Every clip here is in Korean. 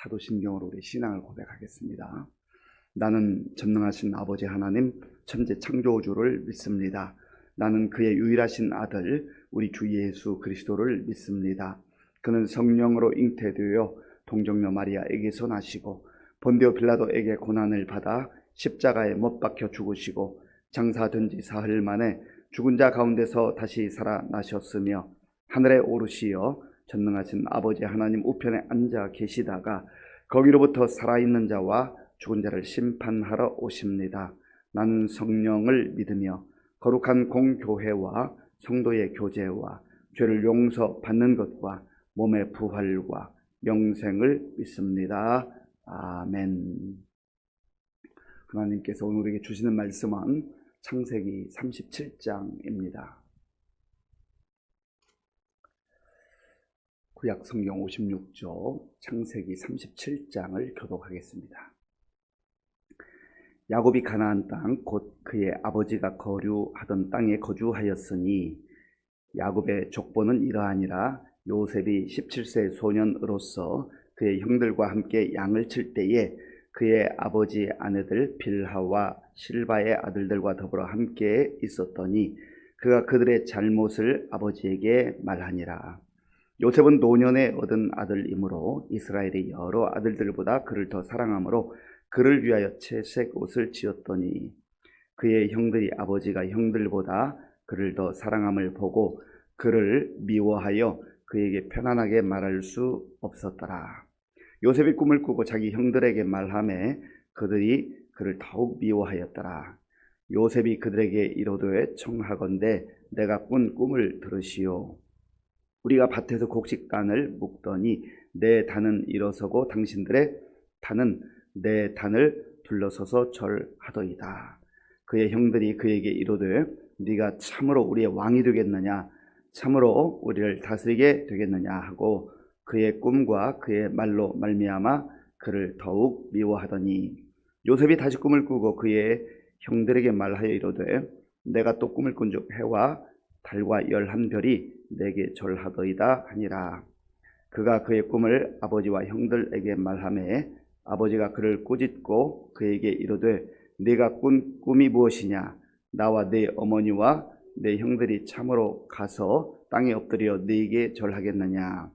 사도신경으로 우리 신앙을 고백하겠습니다. 나는 전능하신 아버지 하나님 천지 창조주를 믿습니다. 나는 그의 유일하신 아들 우리 주 예수 그리스도를 믿습니다. 그는 성령으로 잉태되어 동정녀 마리아에게서 나시고 본디오 빌라도에게 고난을 받아 십자가에 못 박혀 죽으시고 장사된 지 사흘 만에 죽은 자 가운데서 다시 살아나셨으며 하늘에 오르시어 전능하신 아버지 하나님 우편에 앉아 계시다가 거기로부터 살아있는 자와 죽은 자를 심판하러 오십니다. 나는 성령을 믿으며 거룩한 공교회와 성도의 교제와 죄를 용서받는 것과 몸의 부활과 영생을 믿습니다. 아멘. 하나님께서 오늘 우리에게 주시는 말씀은 창세기 37장입니다. 구약 성경 56조 창세기 37장을 교독하겠습니다. 야곱이 가나안 땅 곧 그의 아버지가 거류하던 땅에 거주하였으니 야곱의 족보는 이러하니라. 요셉이 17세 소년으로서 그의 형들과 함께 양을 칠 때에 그의 아버지의 아내들 빌하와 실바의 아들들과 더불어 함께 있었더니 그가 그들의 잘못을 아버지에게 말하니라. 요셉은 노년에 얻은 아들이므로 이스라엘의 여러 아들들보다 그를 더 사랑하므로 그를 위하여 채색 옷을 지었더니 그의 형들이 아버지가 형들보다 그를 더 사랑함을 보고 그를 미워하여 그에게 편안하게 말할 수 없었더라. 요셉이 꿈을 꾸고 자기 형들에게 말하매 그들이 그를 더욱 미워하였더라. 요셉이 그들에게 이르되 청하건대 내가 꾼 꿈을 들으시오. 우리가 밭에서 곡식단을 묶더니 내 단은 일어서고 당신들의 단은 내 단을 둘러서서 절하더이다. 그의 형들이 그에게 이르되 네가 참으로 우리의 왕이 되겠느냐, 참으로 우리를 다스리게 되겠느냐 하고 그의 꿈과 그의 말로 말미암아 그를 더욱 미워하더니 요셉이 다시 꿈을 꾸고 그의 형들에게 말하여 이르되 내가 또 꿈을 꾼즉 해와 달과 11별이 내게 절하더이다 하니라. 그가 그의 꿈을 아버지와 형들에게 말하매 아버지가 그를 꾸짖고 그에게 이르되 네가 꾼 꿈이 무엇이냐? 나와 네 어머니와 내 형들이 참으로 가서 땅에 엎드려 네게 절하겠느냐?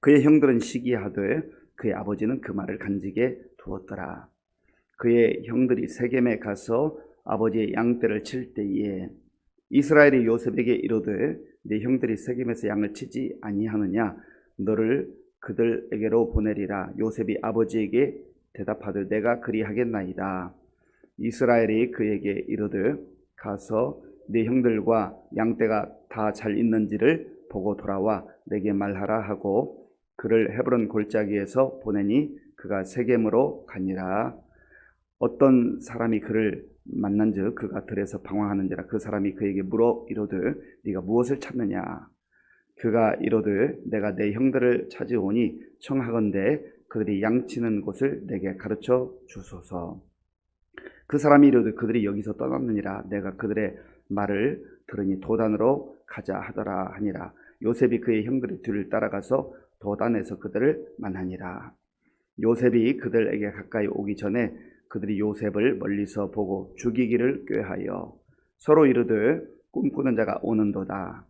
그의 형들은 시기하되 그의 아버지는 그 말을 간직에 두었더라. 그의 형들이 세겜에 가서 아버지의 양떼를 칠 때에 이스라엘이 요셉에게 이르되 네 형들이 세겜에서 양을 치지 아니하느냐? 너를 그들에게로 보내리라. 요셉이 아버지에게 대답하되 내가 그리하겠나이다. 이스라엘이 그에게 이르되 가서 네 형들과 양떼가 다 잘 있는지를 보고 돌아와 내게 말하라 하고 그를 헤브론 골짜기에서 보내니 그가 세겜으로 가니라. 어떤 사람이 그를 만난즉 그가 들에서 방황하는지라. 그 사람이 그에게 물어 이르되 네가 무엇을 찾느냐? 그가 이르되 내가 내 형들을 찾으오니 청하건대 그들이 양치는 곳을 내게 가르쳐 주소서. 그 사람이 이르되 그들이 여기서 떠났느니라. 내가 그들의 말을 들으니 도단으로 가자 하더라 하니라. 요셉이 그의 형들의 뒤를 따라가서 도단에서 그들을 만나니라. 요셉이 그들에게 가까이 오기 전에 그들이 요셉을 멀리서 보고 죽이기를 꾀하여 서로 이르되 꿈꾸는 자가 오는도다.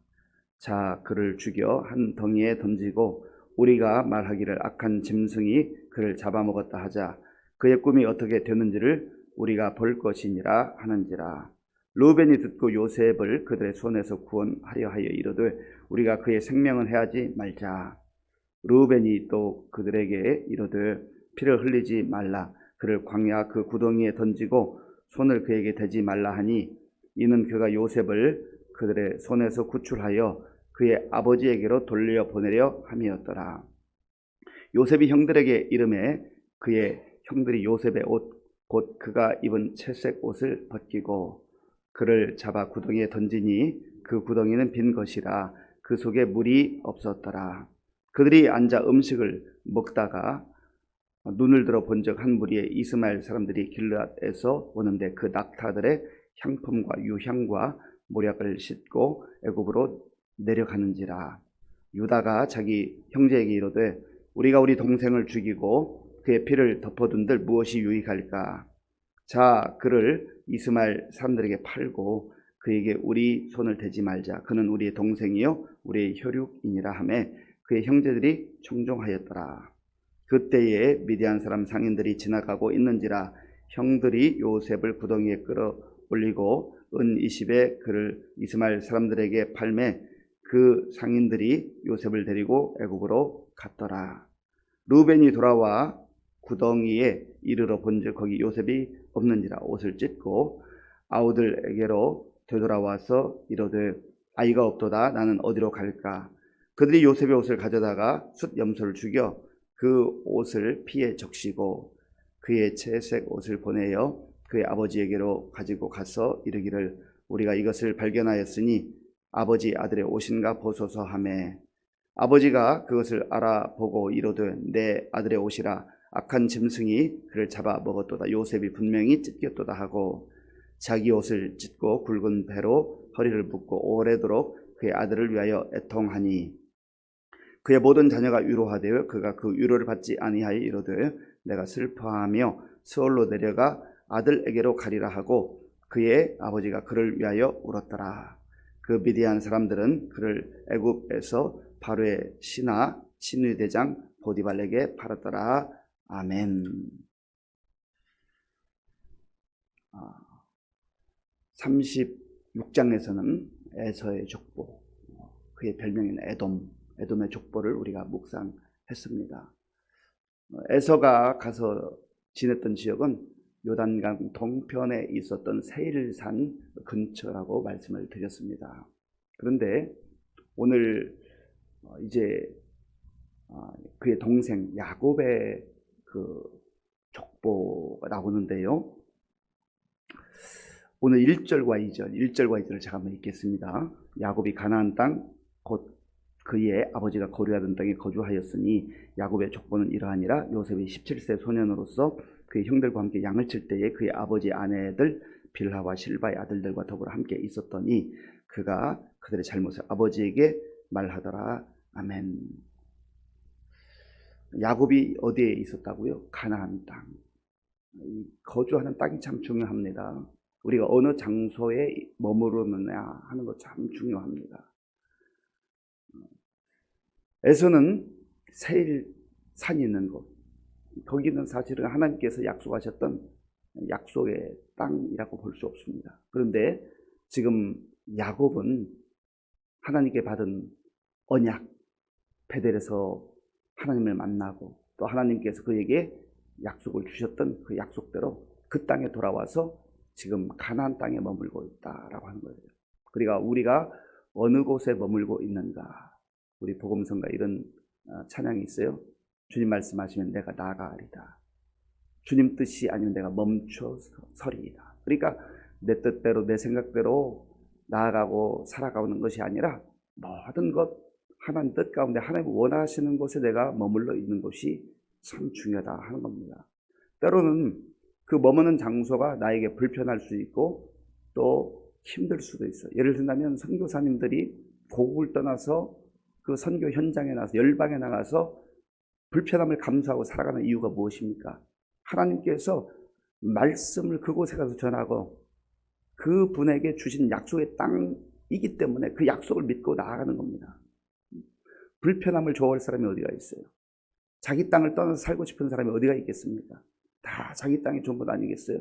자 그를 죽여 한 덩이에 던지고 우리가 말하기를 악한 짐승이 그를 잡아먹었다 하자. 그의 꿈이 어떻게 되는지를 우리가 볼 것이니라 하는지라. 르우벤이 듣고 요셉을 그들의 손에서 구원하려 하여 이르되 우리가 그의 생명은 해하지 말자. 르우벤이 또 그들에게 이르되 피를 흘리지 말라. 그를 광야 그 구덩이에 던지고 손을 그에게 대지 말라 하니 이는 그가 요셉을 그들의 손에서 구출하여 그의 아버지에게로 돌려보내려 함이었더라. 요셉이 형들에게 이르매 그의 형들이 요셉의 옷 곧 그가 입은 채색 옷을 벗기고 그를 잡아 구덩이에 던지니 그 구덩이는 빈 것이라 그 속에 물이 없었더라. 그들이 앉아 음식을 먹다가 눈을 들어 본즉 한 무리의 이스마엘 사람들이 길르앗에서 오는데 그 낙타들의 향품과 유향과 모략을 싣고 애굽으로 내려가는지라. 유다가 자기 형제에게 이르되 우리가 우리 동생을 죽이고 그의 피를 덮어둔들 무엇이 유익할까? 자, 그를 이스마엘 사람들에게 팔고 그에게 우리 손을 대지 말자. 그는 우리의 동생이요 우리의 혈육이니라 하매 그의 형제들이 청종하였더라. 그때에 미디안 사람 상인들이 지나가고 있는지라 형들이 요셉을 구덩이에 끌어올리고 은 20에 그를 이스마엘 사람들에게 팔매 그 상인들이 요셉을 데리고 애굽으로 갔더라. 루벤이 돌아와 구덩이에 이르러 본즉 거기 요셉이 없는지라 옷을 찢고 아우들에게로 되돌아와서 이르되 아이가 없도다. 나는 어디로 갈까? 그들이 요셉의 옷을 가져다가 숫 염소를 죽여 그 옷을 피에 적시고 그의 채색 옷을 보내어 그의 아버지에게로 가지고 가서 이르기를 우리가 이것을 발견하였으니 아버지 아들의 옷인가 보소서 하매 아버지가 그것을 알아보고 이르되 내 아들의 옷이라 악한 짐승이 그를 잡아 먹었도다. 요셉이 분명히 찢겼도다 하고 자기 옷을 찢고 굵은 배로 허리를 묶고 오래도록 그의 아들을 위하여 애통하니 그의 모든 자녀가 위로하되 그가 그 위로를 받지 아니하여 이르되 내가 슬퍼하며 스올로 내려가 아들에게로 가리라 하고 그의 아버지가 그를 위하여 울었더라. 그 미디안 사람들은 그를 애굽에서 바로의 신하 친위대장 보디발에게 팔았더라. 아멘. 36장에서는 에서의 족보, 그의 별명인 에돔의 족보를 우리가 묵상했습니다. 에서가 가서 지냈던 지역은 요단강 동편에 있었던 세일산 근처라고 말씀을 드렸습니다. 그런데 오늘 이제 그의 동생 야곱의 그 족보가 나오는데요. 오늘 1절과 2절을 제가 한번 읽겠습니다. 야곱이 가나안 땅 곧 그의 아버지가 거류하던 땅에 거주하였으니 야곱의 족보는 이러하니라. 요셉이 17세 소년으로서 그의 형들과 함께 양을 칠 때에 그의 아버지 아내들 빌하와 실바의 아들들과 더불어 함께 있었더니 그가 그들의 잘못을 아버지에게 말하더라. 아멘. 야곱이 어디에 있었다고요? 가나안 땅. 거주하는 땅이 참 중요합니다. 우리가 어느 장소에 머무르느냐 하는 거 참 중요합니다. 에서는 세일산이 있는 곳, 거기는 사실은 하나님께서 약속하셨던 약속의 땅이라고 볼 수 없습니다. 그런데 지금 야곱은 하나님께 받은 언약, 베델에서 하나님을 만나고 또 하나님께서 그에게 약속을 주셨던 그 약속대로 그 땅에 돌아와서 지금 가나안 땅에 머물고 있다라고 하는 거예요. 그러니까 우리가 어느 곳에 머물고 있는가? 우리 복음성가 이런 찬양이 있어요. 주님 말씀하시면 내가 나아가리다. 주님 뜻이 아니면 내가 멈춰 서리이다. 그러니까 내 뜻대로 내 생각대로 나아가고 살아가는 것이 아니라 모든 것 하나님 뜻 가운데 하나님 원하시는 곳에 내가 머물러 있는 것이 참 중요하다 하는 겁니다. 때로는 그 머무는 장소가 나에게 불편할 수 있고 또 힘들 수도 있어요. 예를 들면 선교사님들이 고국을 떠나서 그 선교 현장에 나가서 열방에 나가서 불편함을 감수하고 살아가는 이유가 무엇입니까? 하나님께서 말씀을 그곳에 가서 전하고 그 분에게 주신 약속의 땅이기 때문에 그 약속을 믿고 나아가는 겁니다. 불편함을 좋아할 사람이 어디가 있어요? 자기 땅을 떠나서 살고 싶은 사람이 어디가 있겠습니까? 다 자기 땅이 전부 아니겠어요?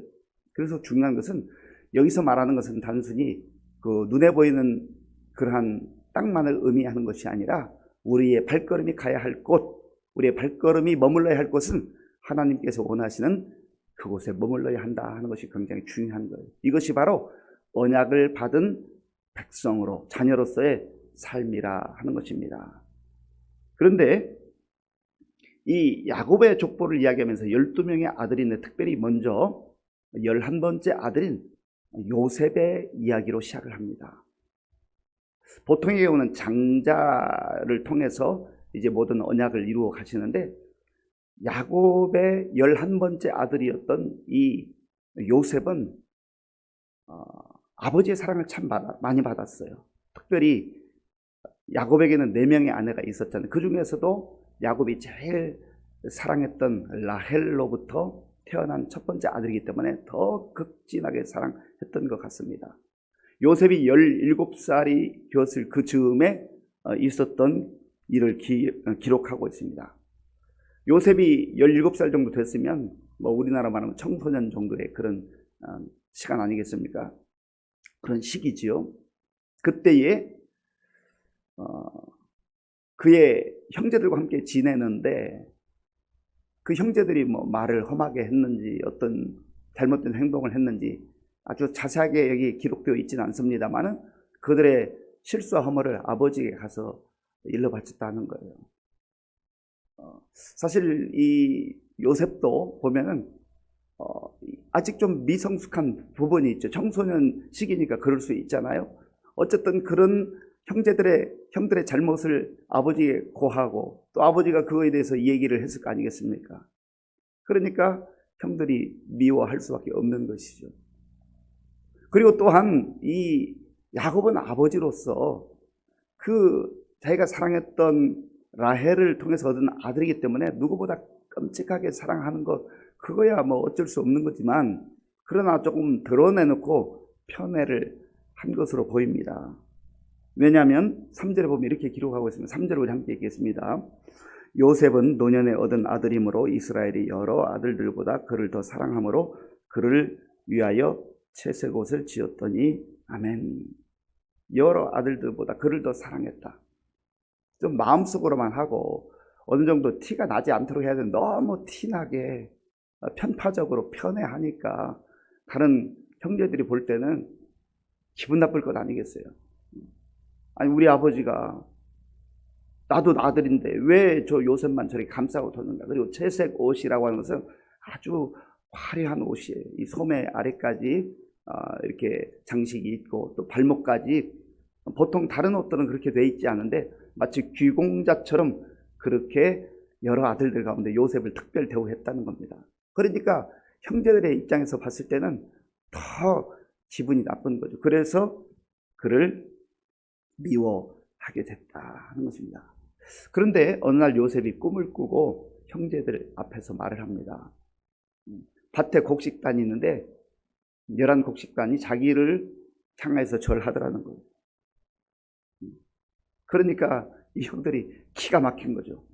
그래서 중요한 것은 여기서 말하는 것은 단순히 그 눈에 보이는 그러한 땅만을 의미하는 것이 아니라 우리의 발걸음이 가야 할 곳, 우리의 발걸음이 머물러야 할 곳은 하나님께서 원하시는 그곳에 머물러야 한다 하는 것이 굉장히 중요한 거예요. 이것이 바로 언약을 받은 백성으로 자녀로서의 삶이라 하는 것입니다. 그런데 이 야곱의 족보를 이야기하면서 12명의 아들이 있는데 특별히 먼저 11번째 아들인 요셉의 이야기로 시작을 합니다. 보통의 경우는 장자를 통해서 이제 모든 언약을 이루어 가시는데 야곱의 11번째 아들이었던 이 요셉은 아버지의 사랑을 참 많이 받았어요. 특별히 야곱에게는 4명의 아내가 있었잖아요. 그 중에서도 야곱이 제일 사랑했던 라헬로부터 태어난 첫 번째 아들이기 때문에 더 극진하게 사랑했던 것 같습니다. 요셉이 17살이 되었을 그 즈음에 있었던 일을 기록하고 있습니다. 요셉이 17살 정도 됐으면 뭐 우리나라 말하면 청소년 정도의 그런 시간 아니겠습니까? 그런 시기지요. 그때에 그의 형제들과 함께 지내는데 그 형제들이 뭐 말을 험하게 했는지 어떤 잘못된 행동을 했는지 아주 자세하게 여기 기록되어 있지는 않습니다만은 그들의 실수와 허물을 아버지에게 가서 일러 바쳤다는 거예요. 사실 이 요셉도 보면은 아직 좀 미성숙한 부분이 있죠. 청소년 시기니까 그럴 수 있잖아요. 어쨌든 그런 형들의 잘못을 아버지에 고하고 또 아버지가 그거에 대해서 얘기를 했을 거 아니겠습니까? 그러니까 형들이 미워할 수밖에 없는 것이죠. 그리고 또한 이 야곱은 아버지로서 그 자기가 사랑했던 라헬을 통해서 얻은 아들이기 때문에 누구보다 끔찍하게 사랑하는 것, 그거야 뭐 어쩔 수 없는 거지만 그러나 조금 드러내놓고 편애를 한 것으로 보입니다. 왜냐하면 3절에 보면 이렇게 기록하고 있습니다. 3절을 우리 함께 읽겠습니다. 요셉은 노년에 얻은 아들이므로 이스라엘이 여러 아들들보다 그를 더 사랑하므로 그를 위하여 채색 옷을 지었더니 아멘. 여러 아들들보다 그를 더 사랑했다. 좀 마음속으로만 하고 어느 정도 티가 나지 않도록 해야 되는데 너무 티나게 편파적으로 편애하니까 다른 형제들이 볼 때는 기분 나쁠 것 아니겠어요? 아니 우리 아버지가 나도 아들인데 왜 저 요셉만 저렇게 감싸고 도는가. 그리고 채색 옷이라고 하는 것은 아주 화려한 옷이에요. 이 소매 아래까지 이렇게 장식이 있고 또 발목까지 보통 다른 옷들은 그렇게 돼 있지 않은데 마치 귀공자처럼 그렇게 여러 아들들 가운데 요셉을 특별 대우했다는 겁니다. 그러니까 형제들의 입장에서 봤을 때는 더 기분이 나쁜 거죠. 그래서 그를 미워하게 됐다 하는 것입니다. 그런데 어느 날 요셉이 꿈을 꾸고 형제들 앞에서 말을 합니다. 밭에 곡식단이 있는데 11곡식단이 자기를 향해서 절하더라는 거예요. 그러니까 이 형들이 기가 막힌 거죠.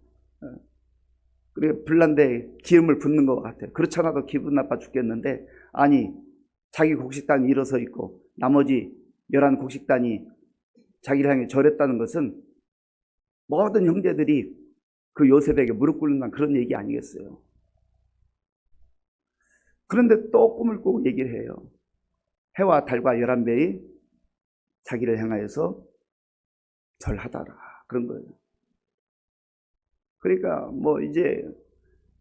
그리고 불난데 기름을 붓는 것 같아요. 그렇지 않아도 기분 나빠 죽겠는데 아니 자기 곡식단이 일어서 있고 나머지 11곡식단이 자기를 향해 절했다는 것은 모든 형제들이 그 요셉에게 무릎 꿇는다는 그런 얘기 아니겠어요. 그런데 또 꿈을 꾸고 얘기를 해요. 해와 달과 11배의 자기를 향하여서 절하다라 그런 거예요. 그러니까 뭐 이제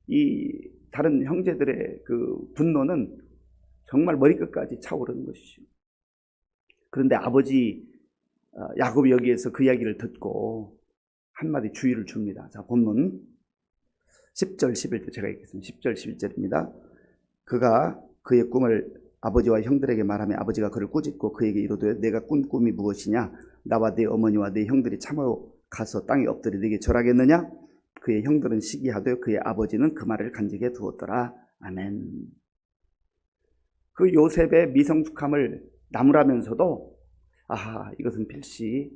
이 다른 형제들의 그 분노는 정말 머리끝까지 차오르는 것이죠. 그런데 아버지 야곱이 여기에서 그 이야기를 듣고 한마디 주의를 줍니다. 자, 본문 10절 11절 제가 읽겠습니다. 10절 11절입니다. 그가 그의 꿈을 아버지와 형들에게 말하며 아버지가 그를 꾸짖고 그에게 이르되 내가 꾼 꿈이 무엇이냐? 나와 네 어머니와 네 형들이 참으로 가서 땅에 엎드려 네게 절하겠느냐? 그의 형들은 시기하되 그의 아버지는 그 말을 간직해 두었더라. 아멘. 그 요셉의 미성숙함을 나무라면서도 아하 이것은 필시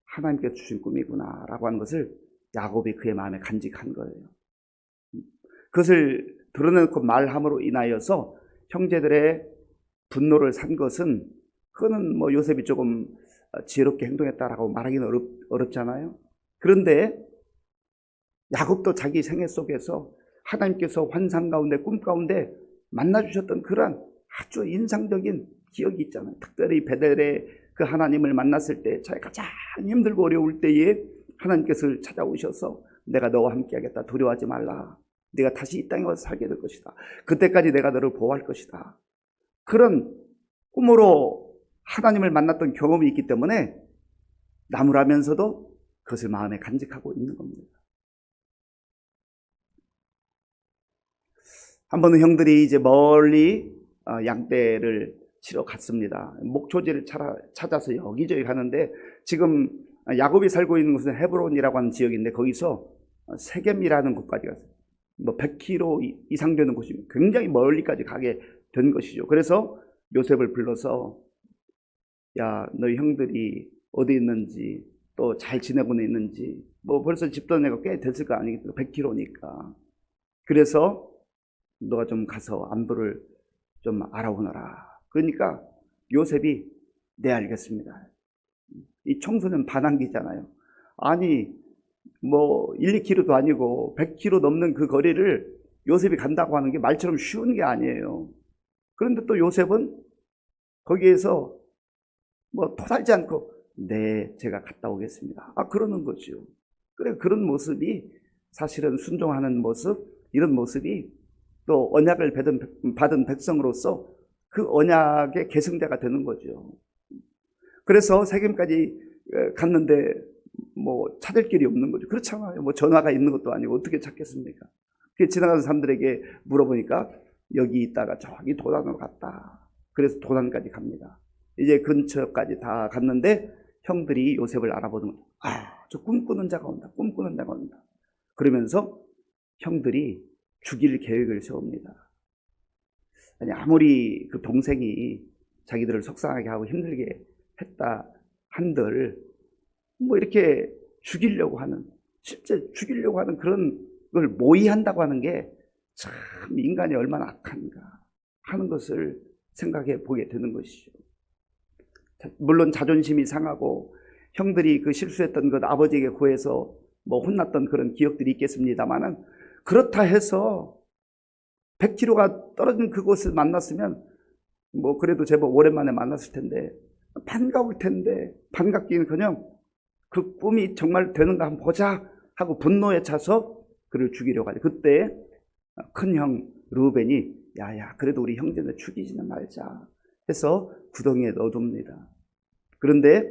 하나님께서 주신 꿈이구나 라고 하는 것을 야곱이 그의 마음에 간직한 거예요. 그것을 드러내놓고 말함으로 인하여서 형제들의 분노를 산 것은 그거는 뭐 요셉이 조금 지혜롭게 행동했다라고 말하기는 어렵잖아요. 그런데 야곱도 자기 생애 속에서 하나님께서 환상 가운데 꿈 가운데 만나주셨던 그런 아주 인상적인 기억이 있잖아요. 특별히 베델의 그 하나님을 만났을 때 자기가 가장 힘들고 어려울 때에 하나님께서 찾아오셔서 내가 너와 함께 하겠다. 두려워하지 말라. 네가 다시 이 땅에 와서 살게 될 것이다. 그때까지 내가 너를 보호할 것이다. 그런 꿈으로 하나님을 만났던 경험이 있기 때문에 나무라면서도 그것을 마음에 간직하고 있는 겁니다. 한 번은 형들이 이제 멀리 양떼를 치러 갔습니다. 목초지를 찾아서 여기저기 가는데 지금 야곱이 살고 있는 곳은 헤브론이라고 하는 지역인데 거기서 세겜이라는 곳까지 갔어요. 뭐 100km 이상 되는 곳이 굉장히 멀리까지 가게 된 것이죠. 그래서 요셉을 불러서 야, 너희 형들이 어디 있는지 또 잘 지내고 있는지 뭐 벌써 집 떠내가 꽤 됐을 거 아니겠어요. 100km니까. 그래서 너가 좀 가서 안부를 좀 알아오너라. 그러니까 요셉이 네, 알겠습니다. 이 청소년 반항기잖아요. 아니 뭐 1, 2km도 아니고 100km 넘는 그 거리를 요셉이 간다고 하는 게 말처럼 쉬운 게 아니에요. 그런데 또 요셉은 거기에서 뭐 토달지 않고 네, 제가 갔다 오겠습니다. 그러는 거죠. 그래, 그런 모습이 사실은 순종하는 모습, 이런 모습이 또 언약을 받은 백성으로서 그 언약의 계승자가 되는 거죠. 그래서 세겜까지 갔는데 뭐 찾을 길이 없는 거죠. 그렇잖아요. 뭐 전화가 있는 것도 아니고 어떻게 찾겠습니까? 지나가는 사람들에게 물어보니까 여기 있다가 저기 도단으로 갔다. 그래서 도단까지 갑니다. 이제 근처까지 다 갔는데 형들이 요셉을 알아보는 거죠. 저 꿈꾸는 자가 온다. 꿈꾸는 자가 온다. 그러면서 형들이 죽일 계획을 세웁니다. 아니, 아무리 그 동생이 자기들을 속상하게 하고 힘들게 했다 한들 뭐 이렇게 죽이려고 하는, 실제 죽이려고 하는 그런 걸 모의한다고 하는 게 참 인간이 얼마나 악한가 하는 것을 생각해 보게 되는 것이죠. 물론 자존심이 상하고 형들이 그 실수했던 것 아버지에게 구해서 뭐 혼났던 그런 기억들이 있겠습니다만은, 그렇다 해서 100km가 떨어진 그곳을 만났으면 뭐 그래도 제법 오랜만에 만났을 텐데 반가울 텐데, 반갑기는커녕 그 꿈이 정말 되는가 한번 보자 하고 분노에 차서 그를 죽이려고 하죠. 그때 큰형 르우벤이 야야, 그래도 우리 형제는 죽이지는 말자 해서 구덩이에 넣어둡니다. 그런데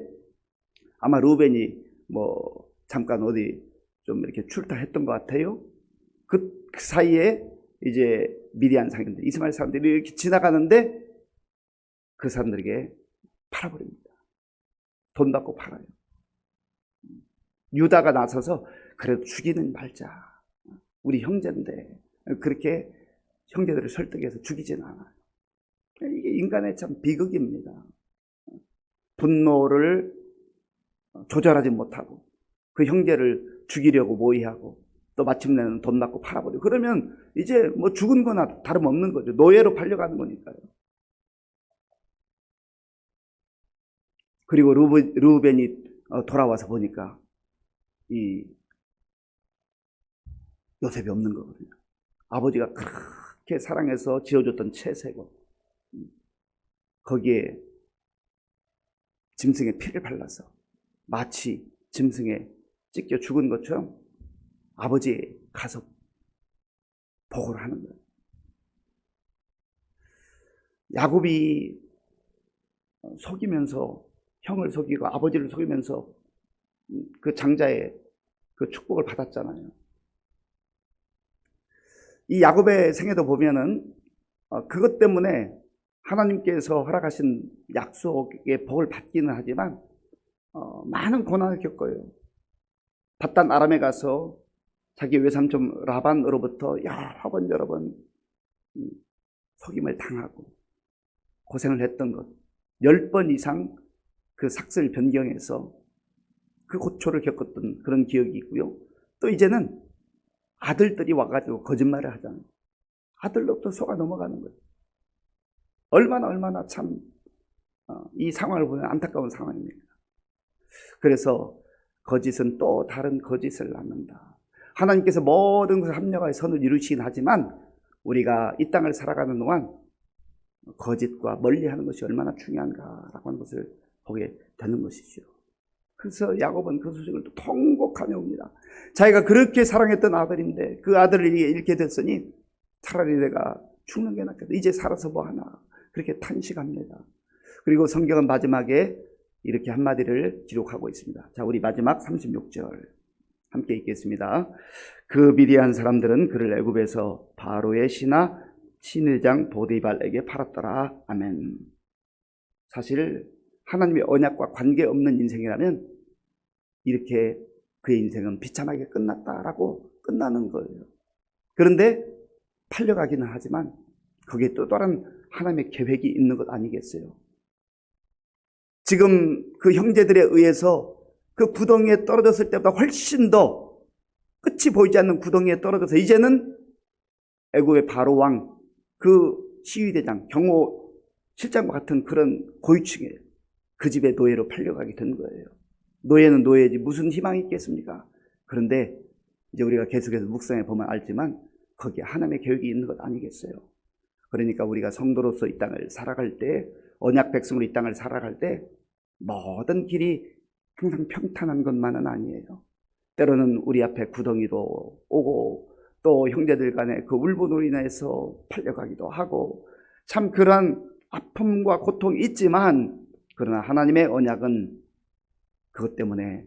아마 르우벤이 뭐 잠깐 어디 좀 이렇게 출타했던 것 같아요. 그 사이에 이제 미디안 상인들, 이스마엘 사람들이 이렇게 지나가는데 그 사람들에게 팔아버립니다. 돈 받고 팔아요. 유다가 나서서 그래도 죽이는 말자, 우리 형제인데, 그렇게 형제들을 설득해서 죽이진 않아요. 이게 인간의 참 비극입니다. 분노를 조절하지 못하고 그 형제를 죽이려고 모의하고 또 마침내는 돈 받고 팔아버리고, 그러면 이제 뭐 죽은 거나 다름없는 거죠. 노예로 팔려가는 거니까요. 그리고 르우벤이 돌아와서 보니까 이 요셉이 없는 거거든요. 아버지가 그렇게 사랑해서 지어줬던 채새고 거기에 짐승의 피를 발라서 마치 짐승에 찢겨 죽은 것처럼 아버지의 가서 보고를 하는 거예요. 야곱이 속이면서, 형을 속이고 아버지를 속이면서 그 장자의 그 축복을 받았잖아요. 이 야곱의 생애도 보면은 그것 때문에 하나님께서 허락하신 약속의 복을 받기는 하지만 많은 고난을 겪어요. 밧단 아람에 가서 자기 외삼촌 라반으로부터 여러 번 속임을 당하고 고생을 했던 것, 10번 이상 그 삭슬 변경해서 그 고초를 겪었던 그런 기억이 있고요. 또 이제는 아들들이 와가지고 거짓말을 하잖아요. 아들로부터 속아 넘어가는 거예요. 얼마나 참 이 상황을 보면 안타까운 상황입니다. 그래서 거짓은 또 다른 거짓을 낳는다. 하나님께서 모든 것을 합력하여 선을 이루시긴 하지만 우리가 이 땅을 살아가는 동안 거짓과 멀리하는 것이 얼마나 중요한가라고 하는 것을 보게 되는 것이죠. 그래서 야곱은 그 소식을 또 통곡하며 옵니다. 자기가 그렇게 사랑했던 아들인데 그 아들을 잃게 됐으니 차라리 내가 죽는 게 낫겠다. 이제 살아서 뭐 하나. 그렇게 탄식합니다. 그리고 성경은 마지막에 이렇게 한마디를 기록하고 있습니다. 자, 우리 마지막 36절 함께 읽겠습니다. 그 미디안 사람들은 그를 애굽에서 바로의 신하 신의장 보디발에게 팔았더라. 아멘. 사실 하나님의 언약과 관계없는 인생이라면 이렇게 그의 인생은 비참하게 끝났다라고 끝나는 거예요. 그런데 팔려가기는 하지만 거기에 또 다른 하나님의 계획이 있는 것 아니겠어요? 지금 그 형제들에 의해서 그 구덩이에 떨어졌을 때보다 훨씬 더 끝이 보이지 않는 구덩이에 떨어져서 이제는 애굽의 바로 왕, 그 시위대장, 경호 실장과 같은 그런 고위층이에요. 그 집의 노예로 팔려가게 된 거예요. 노예는 노예지 무슨 희망이 있겠습니까? 그런데 이제 우리가 계속해서 묵상해 보면 알지만 거기에 하나님의 계획이 있는 것 아니겠어요? 그러니까 우리가 성도로서 이 땅을 살아갈 때, 언약 백성으로 이 땅을 살아갈 때 모든 길이 항상 평탄한 것만은 아니에요. 때로는 우리 앞에 구덩이도 오고 또 형제들 간에 그 울분으로 인해서 팔려가기도 하고 참 그러한 아픔과 고통이 있지만 그러나 하나님의 언약은 그것 때문에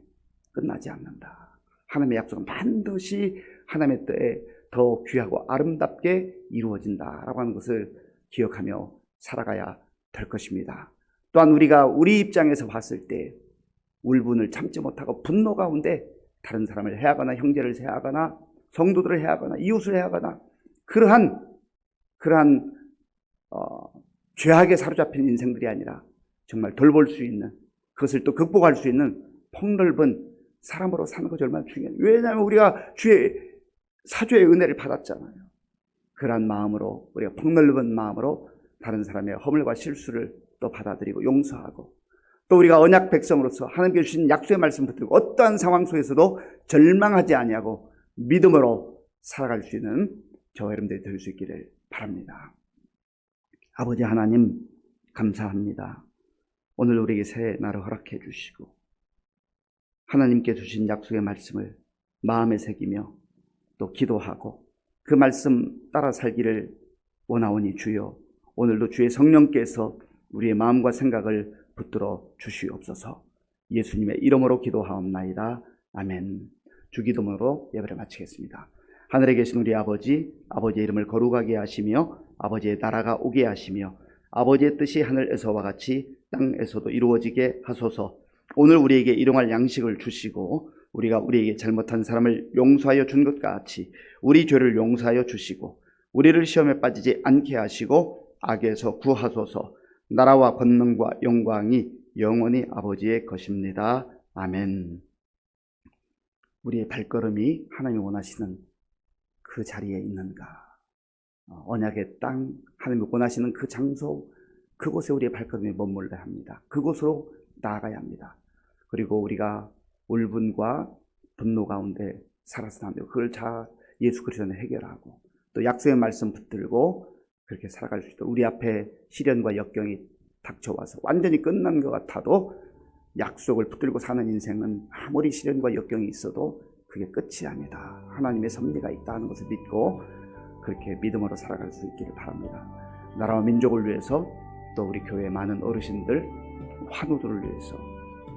끝나지 않는다. 하나님의 약속은 반드시 하나님의 때에 더 귀하고 아름답게 이루어진다라고 하는 것을 기억하며 살아가야 될 것입니다. 또한 우리가 우리 입장에서 봤을 때 울분을 참지 못하고 분노 가운데 다른 사람을 해하거나 형제를 해하거나 성도들을 해하거나 이웃을 해하거나 그러한 죄악에 사로잡힌 인생들이 아니라 정말 돌볼 수 있는 그것을 또 극복할 수 있는 폭넓은 사람으로 사는 것이 얼마나 중요해요. 왜냐하면 우리가 주의 사죄의 은혜를 받았잖아요. 그러한 마음으로 우리가 폭넓은 마음으로 다른 사람의 허물과 실수를 또 받아들이고 용서하고 또 우리가 언약 백성으로서 하나님께 주신 약속의 말씀 붙들고 어떠한 상황 속에서도 절망하지 아니하고 믿음으로 살아갈 수 있는 저와 여러분들이 될 수 있기를 바랍니다. 아버지 하나님 감사합니다. 오늘 우리에게 새 날을 허락해 주시고 하나님께 주신 약속의 말씀을 마음에 새기며 또 기도하고 그 말씀 따라 살기를 원하오니 주여 오늘도 주의 성령께서 우리의 마음과 생각을 붙들어 주시옵소서. 예수님의 이름으로 기도하옵나이다. 아멘. 주기도문으로 예배를 마치겠습니다. 하늘에 계신 우리 아버지, 아버지의 이름을 거룩하게 하시며 아버지의 나라가 오게 하시며 아버지의 뜻이 하늘에서와 같이 땅에서도 이루어지게 하소서. 오늘 우리에게 일용할 양식을 주시고 우리가 우리에게 잘못한 사람을 용서하여 준 것 같이 우리 죄를 용서하여 주시고 우리를 시험에 빠지지 않게 하시고 악에서 구하소서. 나라와 권능과 영광이 영원히 아버지의 것입니다. 아멘. 우리의 발걸음이 하나님이 원하시는 그 자리에 있는가? 언약의 땅, 하나님이 원하시는 그 장소, 그곳에 우리의 발걸음이 머물러야 합니다. 그곳으로 나아가야 합니다. 그리고 우리가 울분과 분노 가운데 살아서는 안 되고 그걸 예수 그리스도는 해결하고 또 약속의 말씀 붙들고 그렇게 살아갈 수 있도록 우리 앞에 시련과 역경이 닥쳐와서 완전히 끝난 것 같아도 약속을 붙들고 사는 인생은 아무리 시련과 역경이 있어도 그게 끝이 아니다. 하나님의 섭리가 있다는 것을 믿고 그렇게 믿음으로 살아갈 수 있기를 바랍니다. 나라와 민족을 위해서 또 우리 교회 많은 어르신들, 환우들을 위해서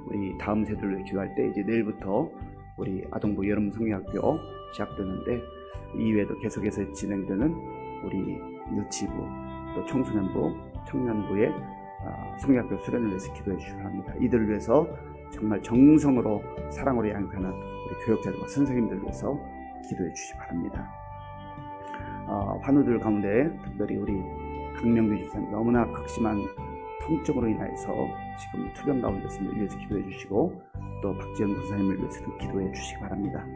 우리 다음 세대를 위해 기도할 때 이제 내일부터 우리 아동부 여름 성경학교 시작되는데 이외에도 계속해서 진행되는 우리 유치부 또 청소년부, 청년부의 성경학교 수련을 위해서 기도해 주시기 바랍니다. 이들을 위해서 정말 정성으로 사랑으로 양육하는 우리 교육자들과 선생님들을 위해서 기도해 주시기 바랍니다. 환우들 가운데 특별히 우리 강명규 집사님 너무나 극심한 통증으로 인해서 지금 투병 가운데 있음을 위해서 기도해 주시고 또 박지현 군사님을 위해서도 기도해 주시기 바랍니다.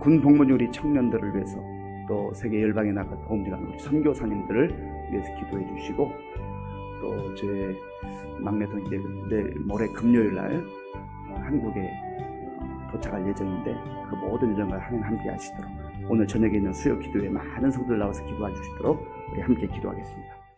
군 복무 중 우리 청년들을 위해서 또 세계 열방에 나가 도움주가는 우리 선교사님들을 위해서 기도해 주시고 또 제 막내도 이제 내일 모레 금요일 날 한국에 도착할 예정인데 그 모든 일정과 하나님 함께 하시도록 오늘 저녁에 있는 수요 기도에 많은 성도들 나와서 기도해 주시도록 우리 함께 기도하겠습니다.